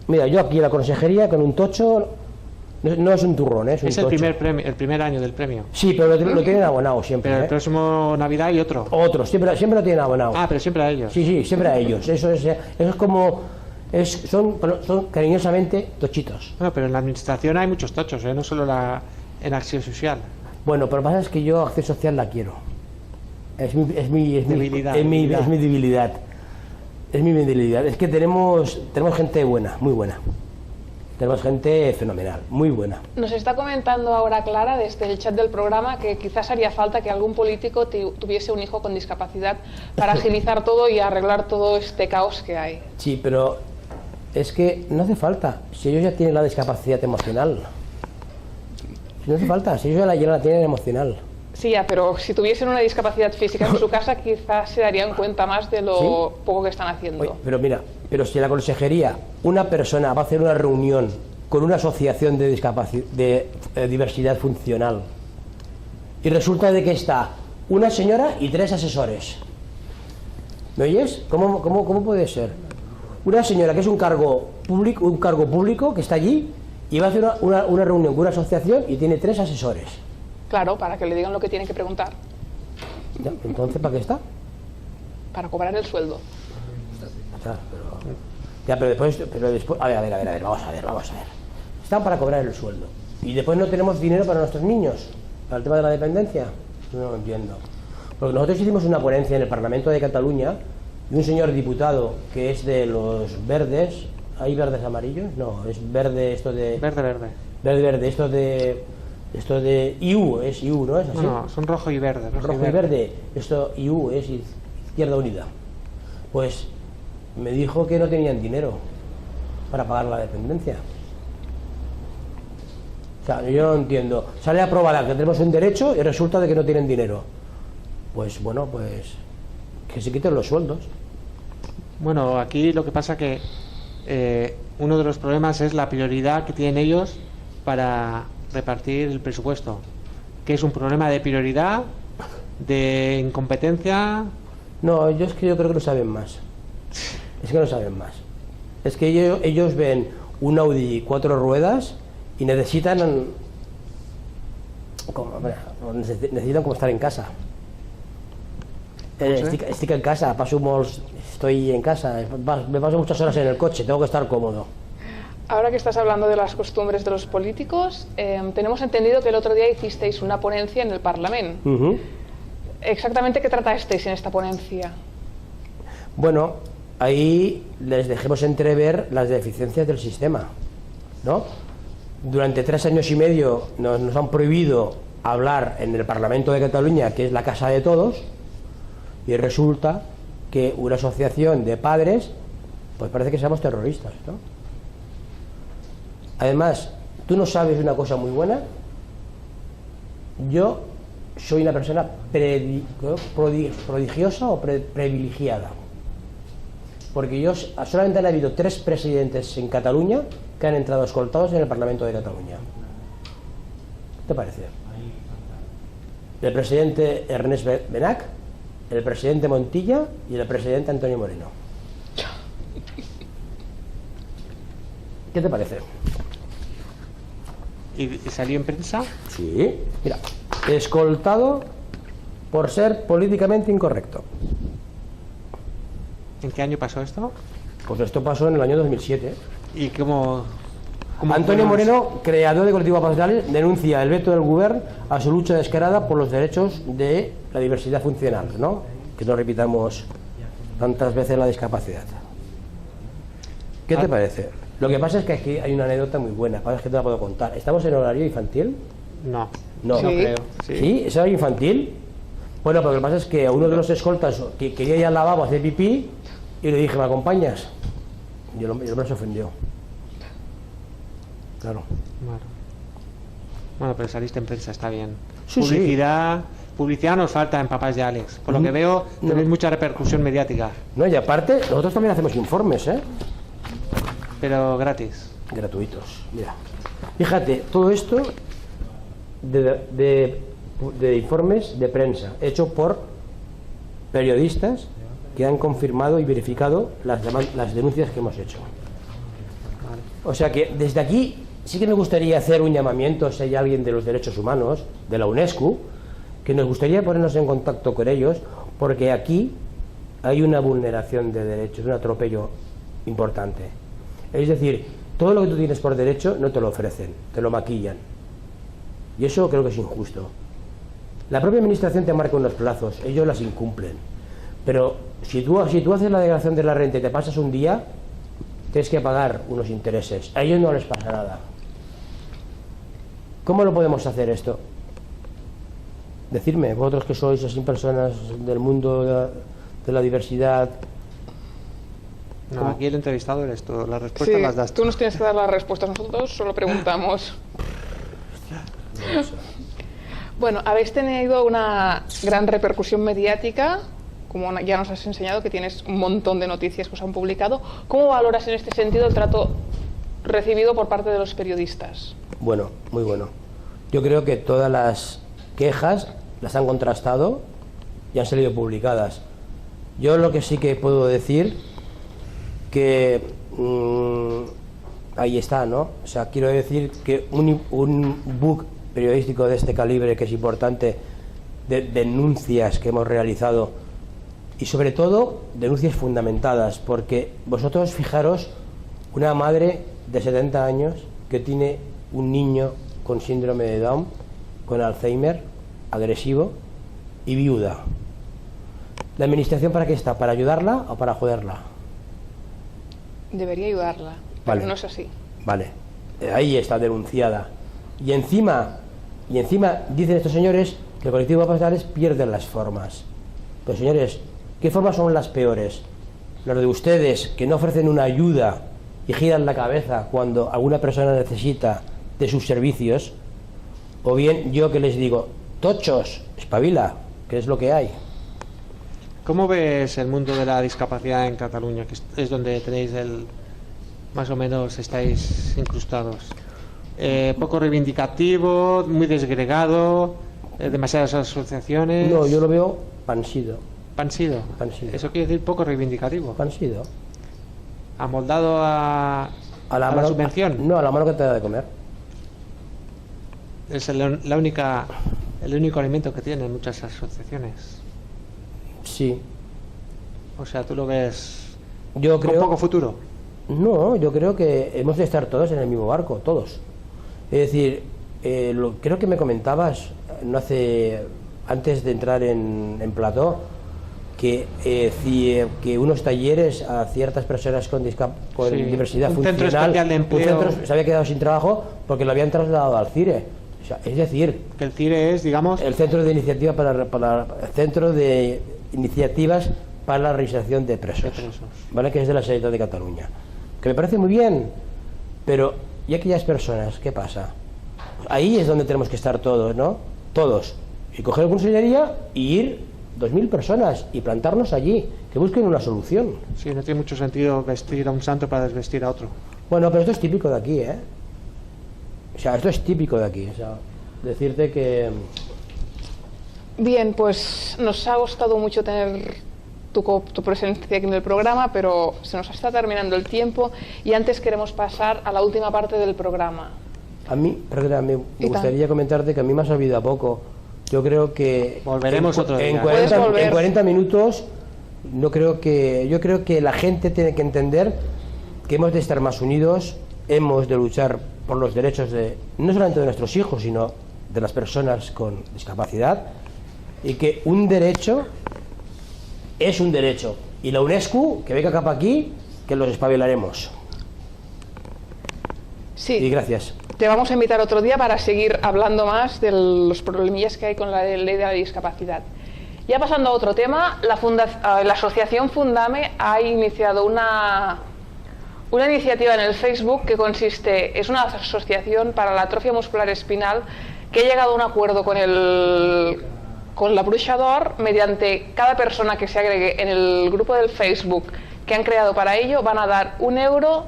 Mira, yo aquí en la consejería con un tocho, no es un turrón, es un tocho. Es el primer año del premio. Sí, pero lo tienen abonado siempre. Pero el próximo Navidad y otro. Otro, siempre lo tienen abonado. Ah, pero siempre a ellos. Sí, siempre a ellos. Eso es como... son cariñosamente tochitos. Bueno, pero en la administración hay muchos tochos, no solo en Acción Social. Bueno, pero lo que pasa es que yo Acción Social la quiero. Es mi debilidad. Es mi debilidad. Es mi debilidad. Es que tenemos gente buena, muy buena. Tenemos gente fenomenal, muy buena. Nos está comentando ahora Clara desde el chat del programa que quizás haría falta que algún político tuviese un hijo con discapacidad para agilizar todo y arreglar todo este caos que hay. Sí, pero es que no hace falta. Si ellos ya tienen la discapacidad emocional. No hace falta, si ellos ya la tienen emocional. Sí, ya, pero si tuviesen una discapacidad física en su casa, quizás se darían cuenta más de lo poco que están haciendo. Oye, pero mira, si en la consejería una persona va a hacer una reunión con una asociación de diversidad funcional y resulta de que está una señora y 3 asesores, ¿me oyes? ¿Cómo puede ser? Una señora que es un cargo público que está allí y va a hacer una reunión con una asociación y tiene 3 asesores. Claro, para que le digan lo que tienen que preguntar. Ya, entonces, ¿para qué está? Para cobrar el sueldo. Pero después, a ver, vamos a ver. Están para cobrar el sueldo. Y después no tenemos dinero para nuestros niños, para el tema de la dependencia. No lo entiendo. Porque nosotros hicimos una ponencia en el Parlamento de Cataluña y un señor diputado que es de los verdes. ¿Hay verdes amarillos? No, es verde esto de... Verde, esto de IU, es IU, ¿no? ¿Es así? No, son rojo y verde. Rojo y verde, esto IU es Izquierda Unida. Pues me dijo que no tenían dinero para pagar la dependencia. O sea, yo no entiendo. Sale aprobada que tenemos un derecho y resulta de que no tienen dinero. Pues bueno, pues que se quiten los sueldos. Bueno, aquí lo que pasa que uno de los problemas es la prioridad que tienen ellos para repartir el presupuesto, que es un problema de prioridad, de incompetencia. No, yo creo que no saben más. Es que no saben más. Es que ellos ven un Audi 4 ruedas y necesitan como estar en casa. Estic en casa, estoy en casa, me paso muchas horas en el coche, tengo que estar cómodo. Ahora que estás hablando de las costumbres de los políticos, tenemos entendido que el otro día hicisteis una ponencia en el Parlamento. ¿Exactamente qué tratasteis en esta ponencia? Bueno, ahí les dejemos entrever las deficiencias del sistema, ¿no? Durante 3 años y medio nos han prohibido hablar en el Parlamento de Cataluña, que es la casa de todos, y resulta que una asociación de padres, pues parece que seamos terroristas, ¿no? Además, tú no sabes una cosa muy buena. Yo soy una persona prodigiosa o privilegiada, porque solamente han habido 3 presidentes en Cataluña que han entrado escoltados en el Parlamento de Cataluña. ¿Qué te parece? El presidente Ernest Benach, el presidente Montilla y el presidente Antonio Moreno. ¿Qué te parece? ¿Y salió en prensa? Sí, mira, escoltado por ser políticamente incorrecto. ¿En qué año pasó esto? Pues esto pasó en el año 2007. ¿Y cómo Antonio Moreno, creador de Colectivo Pasionales, denuncia el veto del Govern a su lucha descarada por los derechos de la diversidad funcional, ¿no? Que no repitamos tantas veces la discapacidad. ¿Qué te parece? Lo que pasa es que aquí hay una anécdota muy buena, para que te la puedo contar. ¿Estamos en horario infantil? No, no, no creo. ¿Sí? ¿Es horario infantil? Bueno, pero lo que pasa es que a uno de los escoltas que quería ir al lavabo a hacer pipí y le dije, ¿me acompañas? Y el hombre se ofendió. Claro. Bueno, pero saliste en prensa, está bien. Sí, Publicidad nos falta en Papás de Alex. Por lo que veo, tenéis mucha repercusión mediática. No, y aparte, nosotros también hacemos informes, ¿eh? Pero gratis. Gratuitos, mira. Fíjate, todo esto de informes de prensa, hecho por periodistas que han confirmado y verificado las denuncias que hemos hecho. O sea que desde aquí sí que me gustaría hacer un llamamiento, si hay alguien de los derechos humanos, de la UNESCO, que nos gustaría ponernos en contacto con ellos, porque aquí hay una vulneración de derechos, un atropello importante. Es decir, todo lo que tú tienes por derecho no te lo ofrecen, te lo maquillan. Y eso creo que es injusto. La propia administración te marca unos plazos, ellos las incumplen. Pero si tú haces la declaración de la renta y te pasas un día, tienes que pagar unos intereses. A ellos no les pasa nada. ¿Cómo lo podemos hacer esto? Decidme, vosotros que sois así personas del mundo de la diversidad. No, aquí el entrevistado eres tú, las respuestas las das tú. Tú nos tienes que dar las respuestas, nosotros solo preguntamos. Bueno, habéis tenido una gran repercusión mediática, como ya nos has enseñado, que tienes un montón de noticias que os han publicado. ¿Cómo valoras en este sentido el trato recibido por parte de los periodistas? Bueno, muy bueno. Yo creo que todas las quejas las han contrastado y han salido publicadas. Yo lo que sí que puedo decir que ahí está, ¿no? O sea, quiero decir que un book periodístico de este calibre, que es importante, de denuncias que hemos realizado y sobre todo denuncias fundamentadas, porque vosotros fijaros, una madre de 70 años que tiene un niño con síndrome de Down, con Alzheimer, agresivo y viuda. ¿La administración para qué está? ¿Para ayudarla o para joderla? Debería ayudarla, Vale. pero no es así. Vale, ahí está denunciada. Y encima dicen estos señores que el colectivo de papas de Ales pierde las formas. Pero señores, ¿qué formas son las peores? Las de ustedes, que no ofrecen una ayuda y giran la cabeza cuando alguna persona necesita de sus servicios, o bien yo que les digo, tochos, espabila, que es lo que hay. ¿Cómo ves el mundo de la discapacidad en Cataluña, que es donde tenéis más o menos estáis incrustados? Poco reivindicativo, muy desgregado, demasiadas asociaciones. No, yo lo veo pansido. Pansido. Pansido. Eso quiere decir poco reivindicativo. Pansido. Amoldado a la mano, subvención. No, a la mano que te da de comer. Es el único alimento que tienen muchas asociaciones. Sí. O sea, tú lo ves Yo con creo, poco futuro. No, yo creo que hemos de estar todos en el mismo barco, todos. Es decir, creo que me comentabas antes de entrar en plató, que unos talleres a ciertas personas con Sí, diversidad un funcional, centro especial de empleo. un centro se había quedado sin trabajo porque lo habían trasladado al CIRE. O sea, es decir, Que el CIRE es, digamos, el centro de iniciativa centro de iniciativas para la reinserción de presos, ¿vale? Que es de la Generalitat de Cataluña, que me parece muy bien, pero ¿y aquellas personas qué pasa? Ahí es donde tenemos que estar todos, ¿no? Todos, y coger la consellería y ir 2000 personas y plantarnos allí, que busquen una solución. sí, no tiene mucho sentido vestir a un santo para desvestir a otro. Bueno, pero esto es típico de aquí, ¿eh? O sea, esto es típico de aquí, o sea, decirte que... Bien, pues nos ha gustado mucho tener tu presencia aquí en el programa, pero se nos está terminando el tiempo y antes queremos pasar a la última parte del programa. A mí, perdona, me gustaría comentarte que a mí me ha sabido a poco. Yo creo que... Volveremos otro día. En Puedes volver. 40 minutos, yo creo que la gente tiene que entender que hemos de estar más unidos, hemos de luchar por los derechos no solamente de nuestros hijos, sino de las personas con discapacidad, y que un derecho es un derecho. Y la UNESCO, que venga acá aquí, que los espabilaremos. Sí. Y gracias. Te vamos a invitar otro día para seguir hablando más de los problemillas que hay con la ley de la discapacidad. Ya pasando a otro tema, la asociación Fundame ha iniciado una iniciativa en el Facebook que es una asociación para la atrofia muscular espinal que ha llegado a un acuerdo con la Bruixa d'Or. Mediante cada persona que se agregue en el grupo del Facebook que han creado para ello, van a dar €1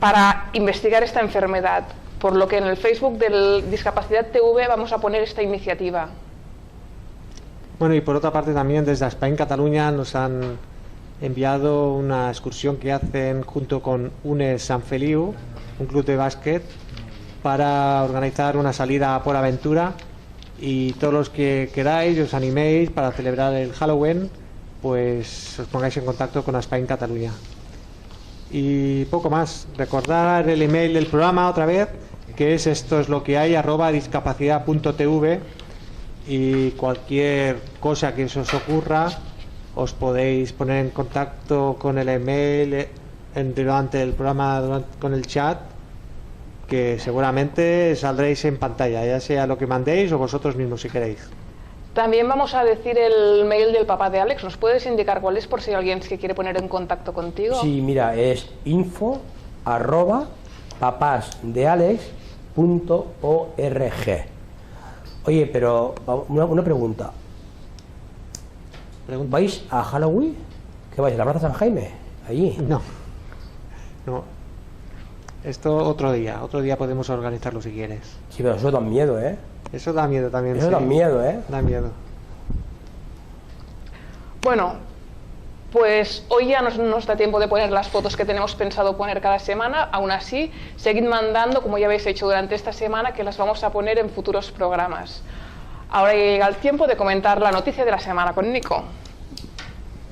para investigar esta enfermedad. Por lo que en el Facebook del Discapacidad TV vamos a poner esta iniciativa. Bueno, y por otra parte también desde Spain Cataluña nos han enviado una excursión que hacen junto con UNES Sant Feliu, un club de básquet, para organizar una salida por aventura, y todos los que queráis, os animéis para celebrar el Halloween, pues os pongáis en contacto con Spain Cataluña. Y poco más, recordar el email del programa otra vez, que es estosloquehay@discapacidad.tv, y cualquier cosa que se os ocurra os podéis poner en contacto con el email durante el programa, con el chat, que seguramente saldréis en pantalla, ya sea lo que mandéis o vosotros mismos si queréis. También vamos a decir el mail del papá de Alex. ¿Nos puedes indicar cuál es por si alguien se quiere poner en contacto contigo? Sí, mira, es info@papasdealex.org. Oye, pero una pregunta. ¿Vais a Halloween? ¿Qué vais? ¿A la Plaza San Jaime? Allí. No. Esto otro día podemos organizarlo si quieres. Sí, pero eso da miedo, ¿eh? Eso da miedo también. Eso sí. da miedo, ¿eh? Da miedo. Bueno, pues hoy ya nos da tiempo de poner las fotos que tenemos pensado poner cada semana. Aún así, seguid mandando, como ya habéis hecho durante esta semana, que las vamos a poner en futuros programas. Ahora llega el tiempo de comentar la noticia de la semana con Nico.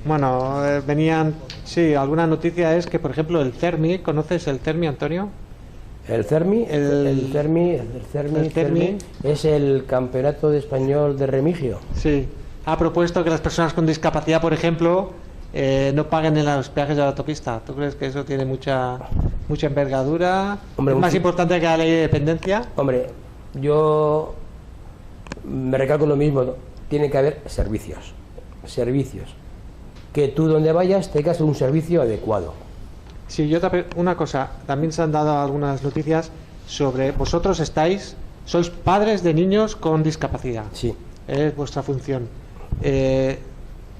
Bueno, alguna noticia es que, por ejemplo, el CERMI, ¿conoces el CERMI, Antonio? El CERMI es el Campeonato de Español de Remigio. Sí, ha propuesto que las personas con discapacidad, por ejemplo, no paguen en los peajes de la autopista. ¿Tú crees que eso tiene mucha envergadura? Hombre, ¿Es más importante que la ley de dependencia? Hombre, yo me recalco lo mismo, tiene que haber servicios, que tú donde vayas tengas un servicio adecuado. Sí, una cosa, también se han dado algunas noticias sobre vosotros sois padres de niños con discapacidad. Sí. Es vuestra función.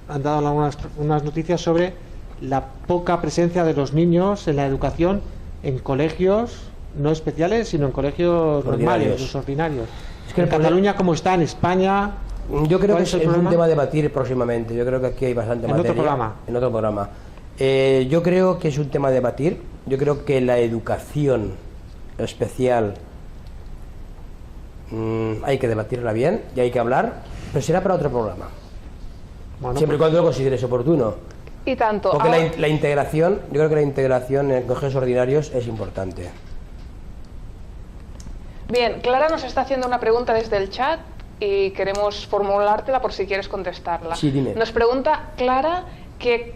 Han dado unas noticias sobre la poca presencia de los niños en la educación en colegios no especiales, sino en colegios normales, los ordinarios. Es que en Cataluña, como está, en España. Yo creo que es un tema a debatir próximamente. Yo creo que aquí hay bastante materia. En otro programa. Yo creo que es un tema a debatir. Yo creo que la educación especial hay que debatirla bien y hay que hablar, pero será para otro programa. Bueno, siempre y cuando lo consideres oportuno. Y tanto. Porque la integración, yo creo que la integración en colegios ordinarios es importante. Bien, Clara nos está haciendo una pregunta desde el chat y queremos formulártela por si quieres contestarla. Sí, dime. Nos pregunta Clara que...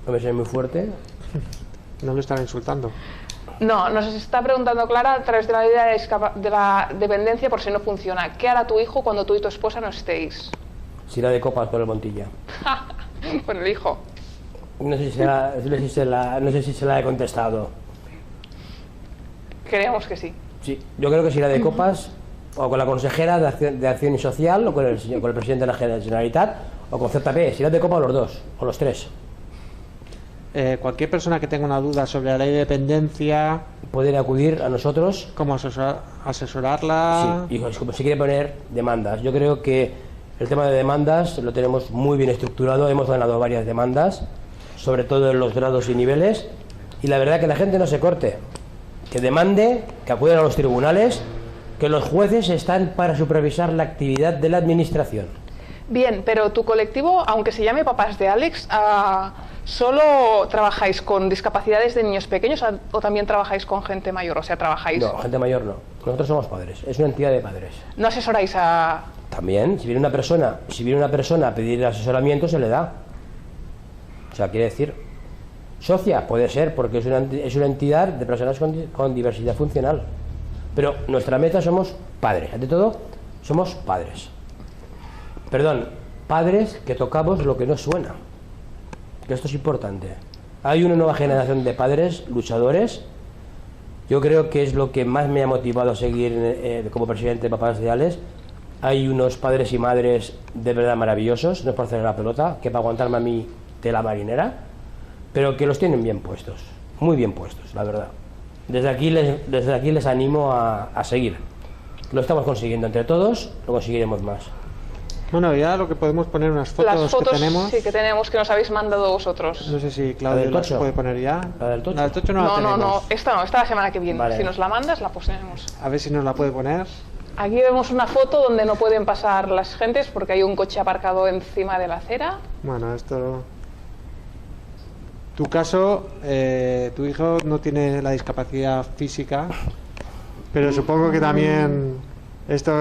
¿No me soy muy fuerte? No lo están insultando. No, nos está preguntando Clara a través de la ley de la dependencia por si no funciona. ¿Qué hará tu hijo cuando tú y tu esposa no estéis? Se irá de copas por el Montilla. Con el hijo. No sé si se la he contestado. Creemos que sí. Sí, yo creo que se irá de copas o con la consejera de Acción Social o con el presidente de la Generalitat o con ZP. Se irá de copas los dos o los tres. Cualquier persona que tenga una duda sobre la ley de dependencia puede acudir a nosotros. ¿Cómo asesorarla? Sí, y como si quiere poner demandas. Yo creo que el tema de demandas lo tenemos muy bien estructurado. Hemos ganado varias demandas, sobre todo en los grados y niveles. Y la verdad que la gente no se corte. Que demande, que acudan a los tribunales, que los jueces están para supervisar la actividad de la administración. Bien, pero tu colectivo, aunque se llame Papás de Alex, ¿solo trabajáis con discapacidades de niños pequeños o también trabajáis con gente mayor? O sea, ¿trabajáis? No, gente mayor no. Nosotros somos padres. Es una entidad de padres. ¿No asesoráis a...? También, si viene una persona a pedir asesoramiento, se le da. O sea, quiere decir, socia puede ser, porque es una entidad de personas con diversidad funcional. Pero nuestra meta somos padres. Ante todo, somos padres. Perdón, padres que tocamos lo que no suena. Que esto es importante. Hay una nueva generación de padres luchadores. Yo creo que es lo que más me ha motivado a seguir como presidente de Papás de Alex. Hay unos padres y madres de verdad maravillosos, no es por hacer la pelota, que para aguantarme a mí de la marinera, pero que los tienen bien puestos, muy bien puestos, la verdad. Desde aquí les animo a seguir. Lo estamos consiguiendo entre todos, lo conseguiremos más. Bueno, ya lo que podemos poner unas fotos, las fotos que tenemos. Sí, que tenemos, que nos habéis mandado vosotros. No sé si Claudio las puede poner ya. ¿La del Tocho? La del Tocho no la tenemos. No, esta la semana que viene. Vale. Si nos la mandas, la ponemos. A ver si nos la puede poner. Aquí vemos una foto donde no pueden pasar las gentes porque hay un coche aparcado encima de la acera. Bueno, esto... Tu caso, tu hijo no tiene la discapacidad física, pero supongo que también esto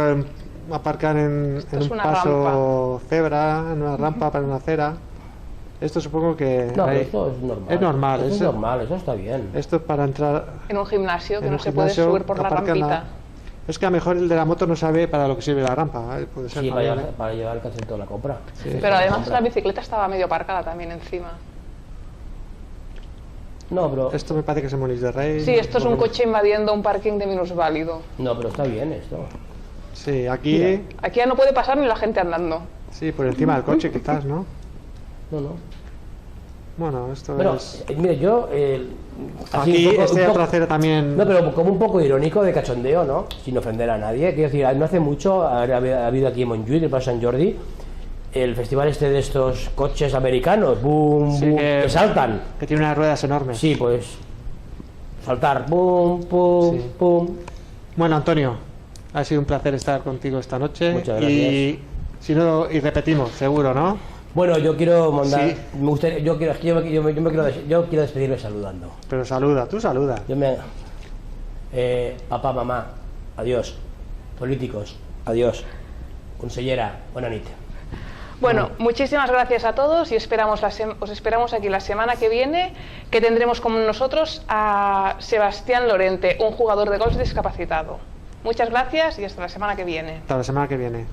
aparcar en un paso cebra, en una rampa para una acera. Esto supongo que... No, pero esto es normal. Es normal. Eso está bien. Esto es para entrar... En un gimnasio, que en no un se puede gimnasio, subir por la aparcan rampita. Es que a lo mejor el de la moto no sabe para lo que sirve la rampa. Puede ser Sí, también, para llevar casi toda la compra. Sí. Pero además la bicicleta estaba medio aparcada también encima. No, pero... Esto me parece que es en Molins de Rey. Sí, esto es un coche invadiendo un parking de minusválido. No, pero está bien esto. Sí, aquí... Mira. Aquí ya no puede pasar ni la gente andando. Sí, por encima del coche quizás, ¿no? No. Bueno, esto Bueno, es... mira, yo... Aquí este otro acero también... No, pero como un poco irónico, de cachondeo, ¿no? Sin ofender a nadie. Quiero decir, no hace mucho ha habido aquí en Montjuïc, el Paso Sant Jordi, el festival este de estos coches americanos, boom, Sí, boom, que saltan. Que tiene unas ruedas enormes. Sí, pues... Saltar, boom, pum, Sí. pum. Bueno, Antonio, ha sido un placer estar contigo esta noche. Muchas Y si no, y repetimos, seguro, ¿no? Bueno, yo quiero mandar... Sí. Me gustaría, yo quiero despedirme saludando. Pero saluda, tú saluda. Papá, mamá, adiós. Políticos, adiós. Consellera, bona nit. Bueno, muchísimas gracias a todos y os esperamos aquí la semana que viene, que tendremos con nosotros a Sebastián Lorente, un jugador de golf discapacitado. Muchas gracias y hasta la semana que viene. Hasta la semana que viene.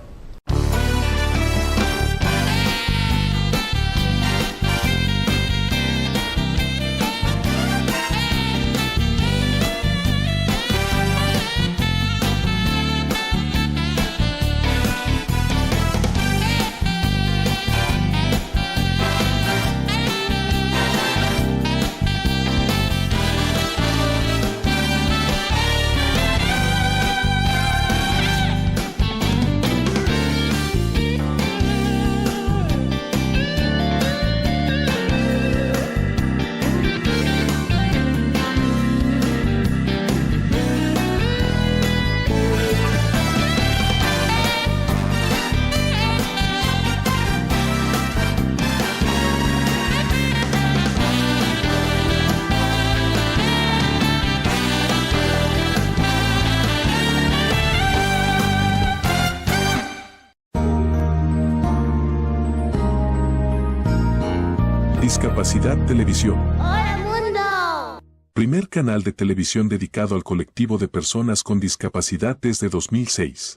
Discapacidad Televisión. ¡Hola mundo! Primer canal de televisión dedicado al colectivo de personas con discapacidad desde 2006.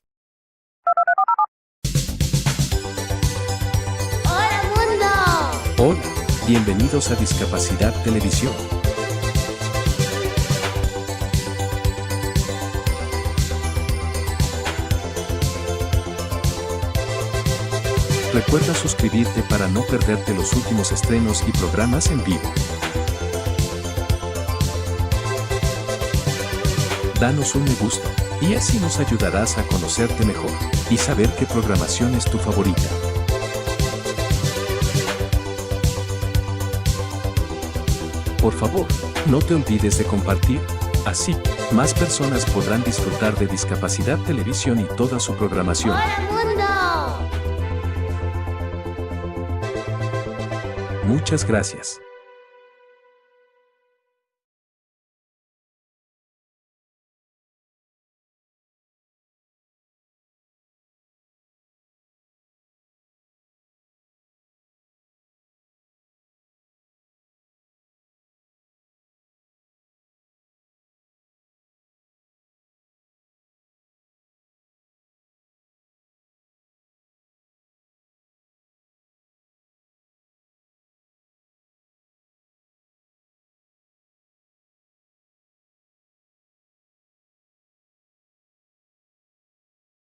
¡Hola mundo! Hola, bienvenidos a Discapacidad Televisión. Recuerda suscribirte para no perderte los últimos estrenos y programas en vivo. Danos un me gusta, y así nos ayudarás a conocerte mejor y saber qué programación es tu favorita. Por favor, no te olvides de compartir, así, más personas podrán disfrutar de Discapacidad Televisión y toda su programación. ¡Hola mundo! Muchas gracias.